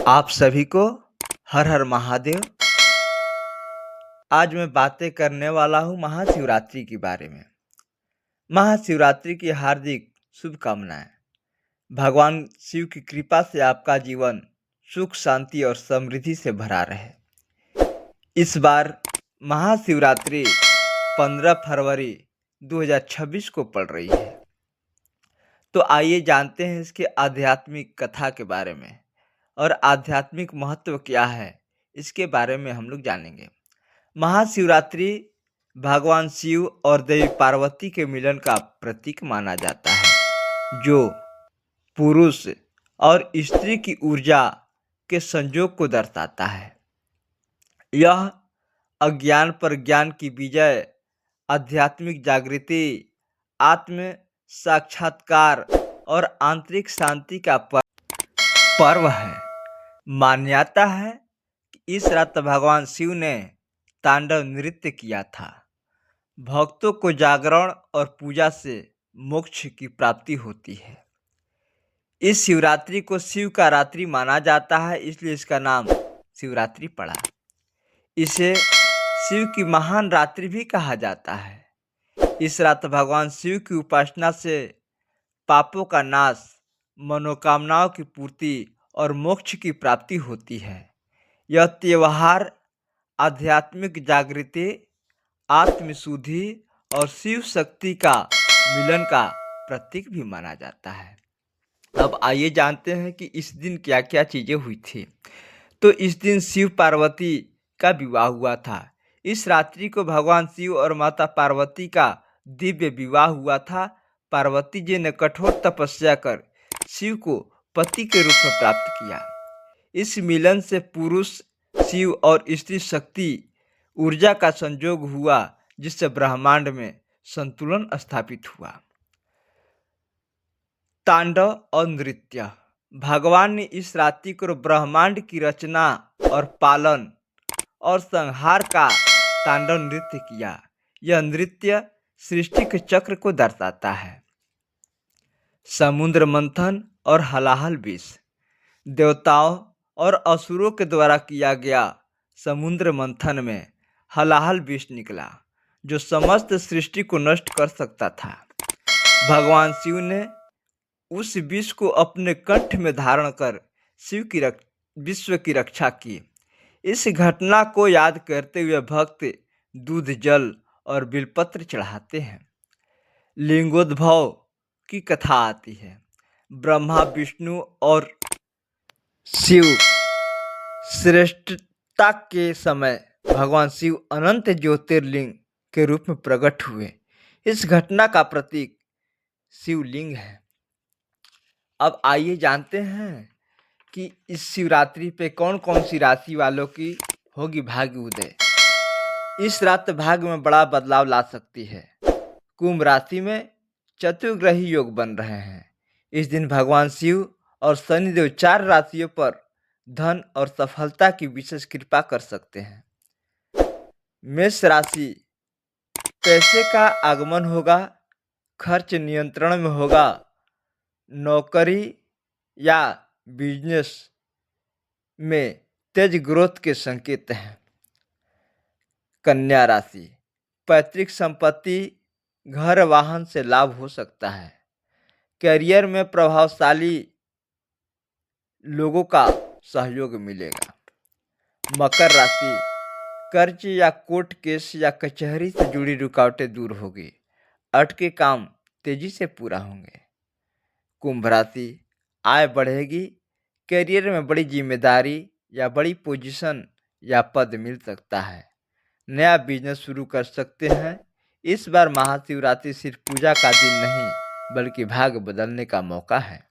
आप सभी को हर हर महादेव। आज मैं बातें करने वाला हूँ महाशिवरात्रि के बारे में। महाशिवरात्रि की हार्दिक शुभकामनाएं। भगवान शिव की कृपा से आपका जीवन सुख शांति और समृद्धि से भरा रहे। इस बार महाशिवरात्रि 15 फरवरी 2026 को पड़ रही है। तो आइए जानते हैं इसके आध्यात्मिक कथा के बारे में और आध्यात्मिक महत्व क्या है, इसके बारे में हम लोग जानेंगे। महाशिवरात्रि भगवान शिव और देवी पार्वती के मिलन का प्रतीक माना जाता है, जो पुरुष और स्त्री की ऊर्जा के संयोग को दर्शाता है। यह अज्ञान पर ज्ञान की विजय, आध्यात्मिक जागृति, आत्म साक्षात्कार और आंतरिक शांति का पर्व है। मान्यता है कि इस रात भगवान शिव ने तांडव नृत्य किया था। भक्तों को जागरण और पूजा से मोक्ष की प्राप्ति होती है। इस शिवरात्रि को शिव का रात्रि माना जाता है, इसलिए इसका नाम शिवरात्रि पड़ा। इसे शिव की महान रात्रि भी कहा जाता है। इस रात भगवान शिव की उपासना से पापों का नाश, मनोकामनाओं की पूर्ति और मोक्ष की प्राप्ति होती है। यह त्योहार आध्यात्मिक जागृति, आत्मशुद्धि और शिव शक्ति का मिलन का प्रतीक भी माना जाता है। अब आइए जानते हैं कि इस दिन क्या क्या चीज़ें हुई थी। तो इस दिन शिव पार्वती का विवाह हुआ था। इस रात्रि को भगवान शिव और माता पार्वती का दिव्य विवाह हुआ था। पार्वती जी ने कठोर तपस्या कर शिव को पति के रूप में प्राप्त किया। इस मिलन से पुरुष शिव और स्त्री शक्ति ऊर्जा का संयोग हुआ, जिससे ब्रह्मांड में संतुलन स्थापित हुआ। तांडव और नृत्य। भगवान ने इस रात्रि को ब्रह्मांड की रचना और पालन और संहार का तांडव नृत्य किया। यह नृत्य सृष्टि के चक्र को दर्शाता है। समुद्र मंथन और हलाहल विष। देवताओं और असुरों के द्वारा किया गया समुद्र मंथन में हलाहल विष निकला, जो समस्त सृष्टि को नष्ट कर सकता था। भगवान शिव ने उस विष को अपने कंठ में धारण कर विश्व की रक्षा की। इस घटना को याद करते हुए भक्त दूध, जल और बिलपत्र चढ़ाते हैं। लिंगोद्भव की कथा आती है। ब्रह्मा, विष्णु और शिव श्रेष्ठता के समय भगवान शिव अनंत ज्योतिर्लिंग के रूप में प्रकट हुए। इस घटना का प्रतीक शिवलिंग है। अब आइए जानते हैं कि इस शिवरात्रि पे कौन कौन सी राशि वालों की होगी भाग्य उदय। इस रात भाग्य में बड़ा बदलाव ला सकती है। कुंभ राशि में चतुर्ग्रही योग बन रहे हैं। इस दिन भगवान शिव और शनिदेव 4 राशियों पर धन और सफलता की विशेष कृपा कर सकते हैं। मेष राशि, पैसे का आगमन होगा, खर्च नियंत्रण में होगा, नौकरी या बिजनेस में तेज ग्रोथ के संकेत हैं। कन्या राशि, पैतृक संपत्ति, घर, वाहन से लाभ हो सकता है। करियर में प्रभावशाली लोगों का सहयोग मिलेगा। मकर राशि, कर्ज या कोर्ट केस या कचहरी से जुड़ी रुकावटें दूर होगी। अटके काम तेजी से पूरा होंगे। कुंभ राशि, आय बढ़ेगी, करियर में बड़ी जिम्मेदारी या बड़ी पोजीशन या पद मिल सकता है। नया बिजनेस शुरू कर सकते हैं। इस बार महाशिवरात्रि सिर्फ पूजा का दिन नहीं, बल्कि भाग्य बदलने का मौका है।